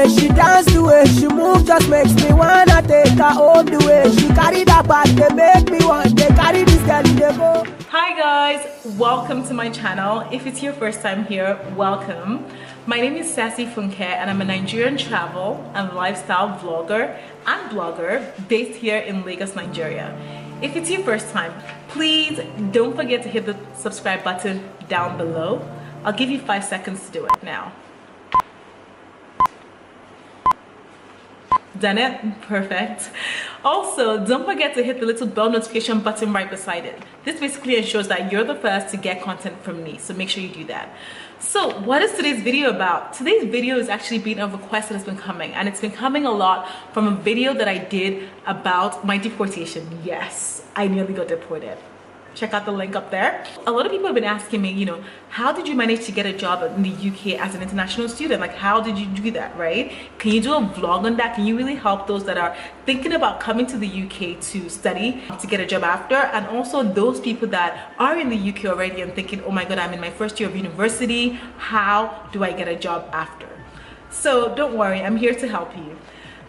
way she dance, the way she move just makes me wanna take her home. The way she carry that bag, they make me want to carry this girl in the go. Hi guys, welcome to my channel. If it's your first time here, welcome. My name is Sassy Funke and I'm a Nigerian travel and lifestyle vlogger and blogger based here in Lagos, Nigeria. If it's your first time, please don't forget to hit the subscribe button down below. I'll give you 5 seconds to do it now. Done it? Perfect. Also, don't forget to hit the little bell notification button right beside it. This basically ensures that you're the first to get content from me, so make sure you do that. So what is today's video about? Today's video is actually being a request that has been coming, and it's been coming a lot from a video that I did about my deportation. Yes, I nearly got deported. Check out the link up there. A lot of people have been asking me, how did you manage to get a job in the UK as an international student? Like, how did you do that, right? Can you do a vlog on that? Can you really help those that are thinking about coming to the UK to study, to get a job after? And also those people that are in the UK already and thinking, oh my God, I'm in my first year of university. How do I get a job after? So don't worry, I'm here to help you.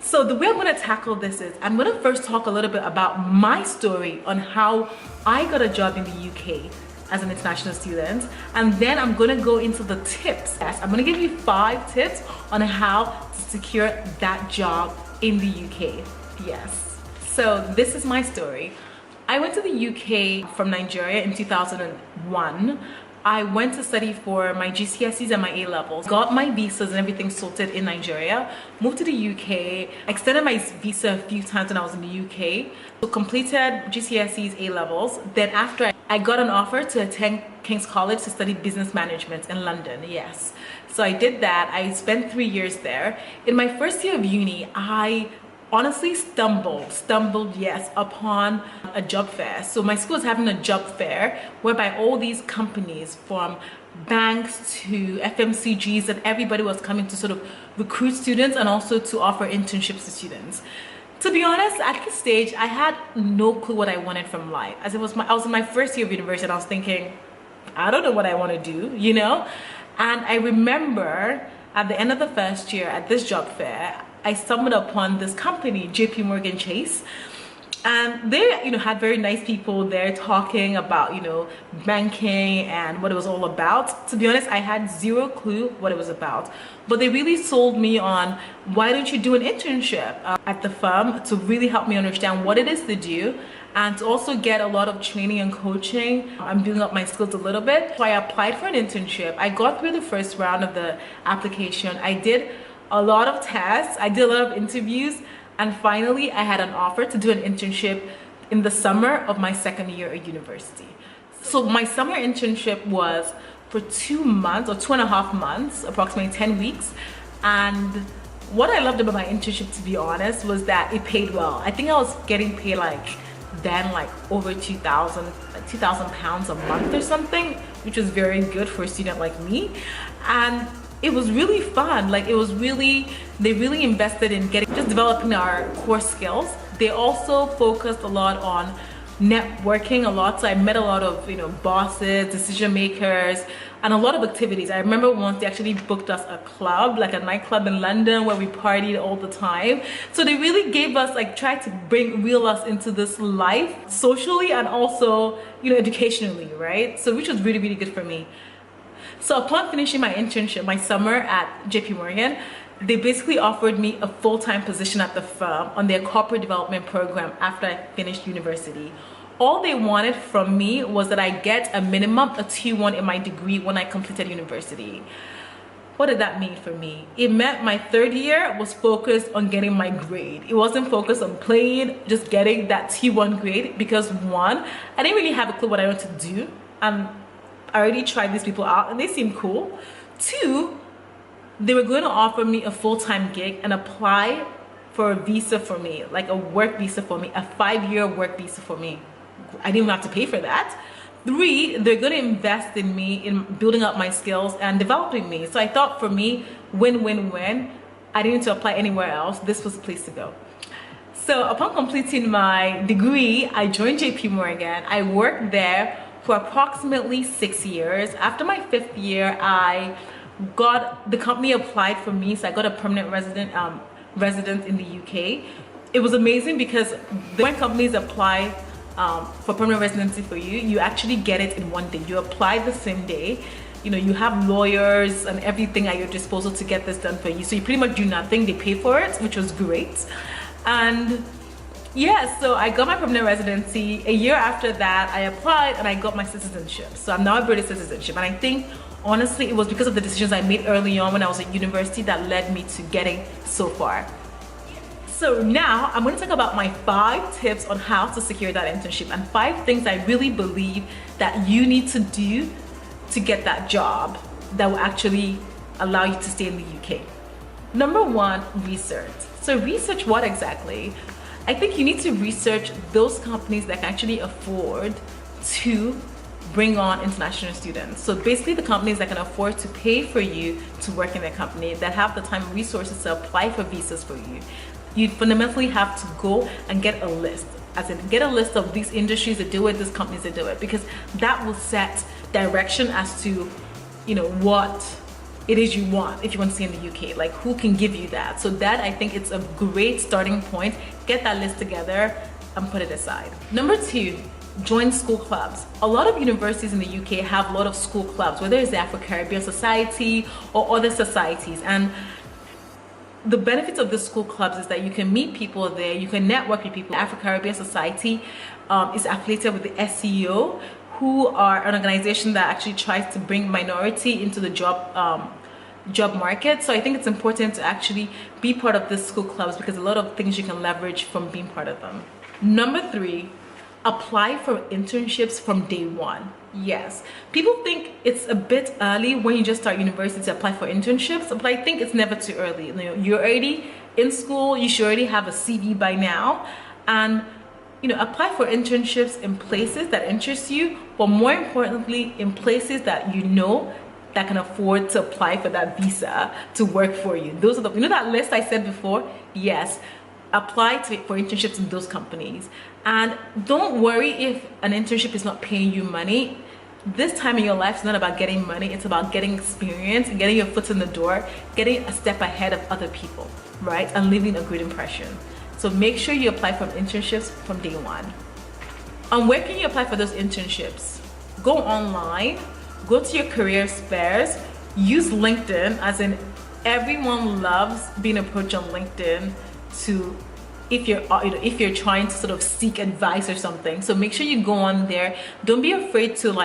So the way I'm going to tackle this is I'm going to first talk a little bit about my story on how I got a job in the UK as an international student, and then I'm going to go into the tips. Yes, I'm going to give you 5 tips on how to secure that job in the UK. Yes. So this is my story. I went to the UK from Nigeria in 2001. I went to study for my GCSEs and my A-levels, got my visas and everything sorted in Nigeria, moved to the UK, extended my visa a few times when I was in the UK, so completed GCSEs, A-levels. Then after I got an offer to attend King's College to study business management in London, yes. So I did that. I spent 3 years there. In my first year of uni, I honestly stumbled yes, upon a job fair. So my school is having a job fair whereby all these companies from banks to FMCGs and everybody was coming to sort of recruit students and also to offer internships to students. To be honest, at this stage, I had no clue what I wanted from life. As I was in my first year of university and I was thinking, I don't know what I want to do, And I remember at the end of the first year at this job fair, I stumbled upon this company, JP Chase, and they had very nice people there talking about banking and what it was all about. To be honest, I had zero clue what it was about, but they really sold me on, why don't you do an internship at the firm to really help me understand what it is to do and to also get a lot of training and coaching. I'm building up my skills a little bit. So I applied for an internship. I got through the first round of the application. I did a lot of tests, I did a lot of interviews, and finally I had an offer to do an internship in the summer of my second year at university. So my summer internship was for 2 months or 2.5 months, approximately 10 weeks. And what I loved about my internship, to be honest, was that it paid well. I think I was getting paid then over 2,000 pounds a month or something, which was very good for a student like me. And it was really fun. They really invested in just developing our core skills. They also focused a lot on networking a lot. So I met a lot of bosses, decision makers, and a lot of activities. I remember once they actually booked us a club, like a nightclub in London where we partied all the time. So they really gave us, tried to reel us into this life socially and also educationally, right? So which was really, really good for me. So upon finishing my internship, my summer at JP, they basically offered me a full-time position at the firm on their corporate development program after I finished university. All they wanted from me was that I get a minimum of 2-1 in my degree when I completed university. What did that mean for me? It meant my third year was focused on getting my grade. It wasn't focused on playing, just getting that T1 grade, because 1, I didn't really have a clue what I wanted to do. I already tried these people out and they seemed cool. 2, they were going to offer me a full-time gig and apply for a visa for me, like a work visa for me, a 5-year work visa for me. I didn't even have to pay for that. 3, they're going to invest in me, in building up my skills and developing me. So I thought for me, win-win-win. I didn't need to apply anywhere else. This was the place to go. So upon completing my degree, I joined JP. I worked there for approximately 6 years. After my 5th year, I got the company applied for me, so I got a permanent resident in the UK. It was amazing because when companies apply for permanent residency for you, you actually get it in one day. You apply the same day. You know, you have lawyers and everything at your disposal to get this done for you. So you pretty much do nothing. They pay for it, which was great. And yeah, so I got my permanent residency. A year after that, I applied and I got my citizenship. So I'm now a British citizenship. And I think, honestly, it was because of the decisions I made early on when I was at university that led me to getting so far. So now I'm going to talk about my 5 tips on how to secure that internship and 5 things I really believe that you need to do to get that job that will actually allow you to stay in the UK. Number 1, research. So research what exactly? I think you need to research those companies that can actually afford to bring on international students. So basically the companies that can afford to pay for you to work in their company, that have the time and resources to apply for visas for you. You fundamentally have to go and get a list, as in get a list of these industries that do it, these companies that do it, because that will set direction as to, you know, what it is you want if you want to stay in the UK, like who can give you that. So that, I think it's a great starting point. Get that list together and put it aside. Number 2, join school clubs. A lot of universities in the UK have a lot of school clubs, whether it's the Afro-Caribbean Society or other societies. And the benefits of the school clubs is that you can meet people there, you can network with people. The Afro-Caribbean Society is affiliated with the SEO, who are an organization that actually tries to bring minority into the job market. So I think it's important to actually be part of the school clubs because a lot of things you can leverage from being part of them. Number 3, apply for internships from day 1. Yes, people think it's a bit early when you just start university to apply for internships, but I think it's never too early. You know, you're already in school, you should already have a CV by now, and you know, apply for internships in places that interest you, but more importantly, in places that you know that can afford to apply for that visa to work for you. Those are the, you know, that list I said before? Yes, apply for internships in those companies. And don't worry if an internship is not paying you money. This time in your life is not about getting money, it's about getting experience, getting your foot in the door, getting a step ahead of other people, right? And leaving a good impression. So make sure you apply for internships from day 1. And where can you apply for those internships? Go online, go to your careers fairs, use LinkedIn, as in everyone loves being approached on LinkedIn to, if you're trying to sort of seek advice or something. So make sure you go on there. Don't be afraid to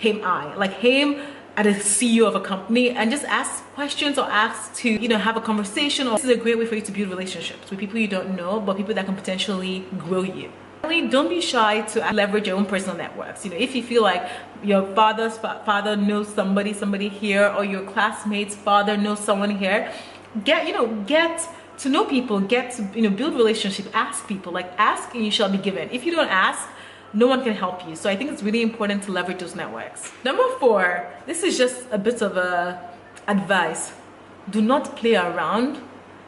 aim at a CEO of a company and just ask questions or ask to, you know, have a conversation. Or this is a great way for you to build relationships with people you don't know, but people that can potentially grow you. Don't be shy to leverage your own personal networks. You know, if you feel like your father's father knows somebody here, or your classmate's father knows someone here, get to know people, get to, you know, build relationships. Ask people, ask and you shall be given. If you don't ask, no one can help you. So I think it's really important to leverage those networks. Number 4, this is just a bit of advice. Do not play around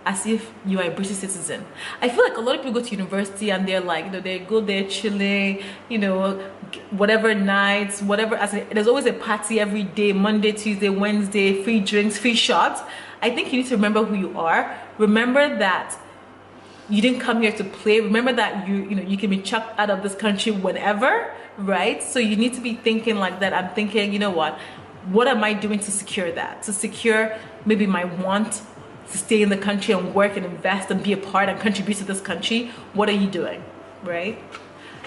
as if you are a British citizen. I feel like a lot of people go to university and they're like, you know, they go there chilling, you know, whatever nights, whatever. There's always a party every day, Monday, Tuesday, Wednesday, free drinks, free shots. I think you need to remember who you are. Remember that you didn't come here to play. Remember that you can be chucked out of this country whenever, right? So you need to be thinking like that. I'm thinking, you know what am I doing to secure that? To secure maybe my want to stay in the country and work and invest and be a part and contribute to this country. What are you doing, right?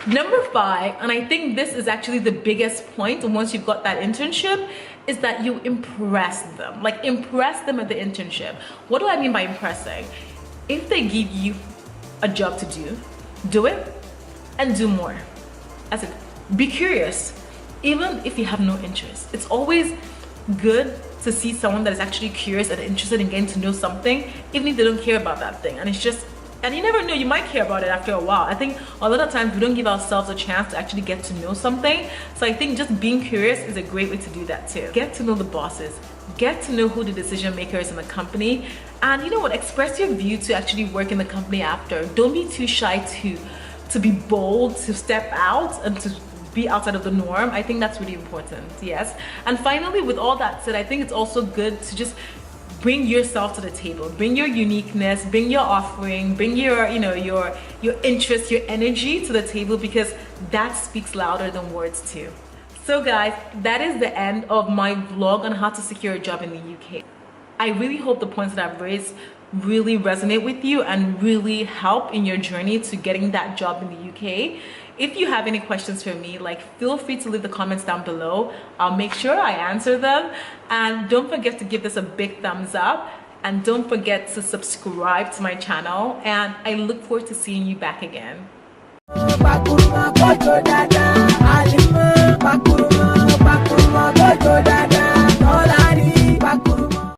Number 5, and I think this is actually the biggest point once you've got that internship, is that you impress them. Impress them at the internship. What do I mean by impressing? If they give you a job to do it and do more. That's it. Be curious, even if you have no interest. It's always good to see someone that is actually curious and interested in getting to know something, even if they don't care about that thing. And you never know, you might care about it after a while. I think a lot of times we don't give ourselves a chance to actually get to know something. So I think just being curious is a great way to do that too. Get to know the bosses, get to know who the decision maker is in the company, and you know what, express your view to actually work in the company after. Don't be too shy to be bold, to step out and to be outside of the norm. I think that's really important. Yes. And finally, with all that said, I think it's also good to just bring yourself to the table, bring your uniqueness, bring your offering, bring your, you know, your interest, your energy to the table, because that speaks louder than words too. So guys, that is the end of my vlog on how to secure a job in the UK. I really hope the points that I've raised really resonate with you and really help in your journey to getting that job in the UK. If you have any questions for me, like, feel free to leave the comments down below. I'll make sure I answer them. And don't forget to give this a big thumbs up. And don't forget to subscribe to my channel. And I look forward to seeing you back again.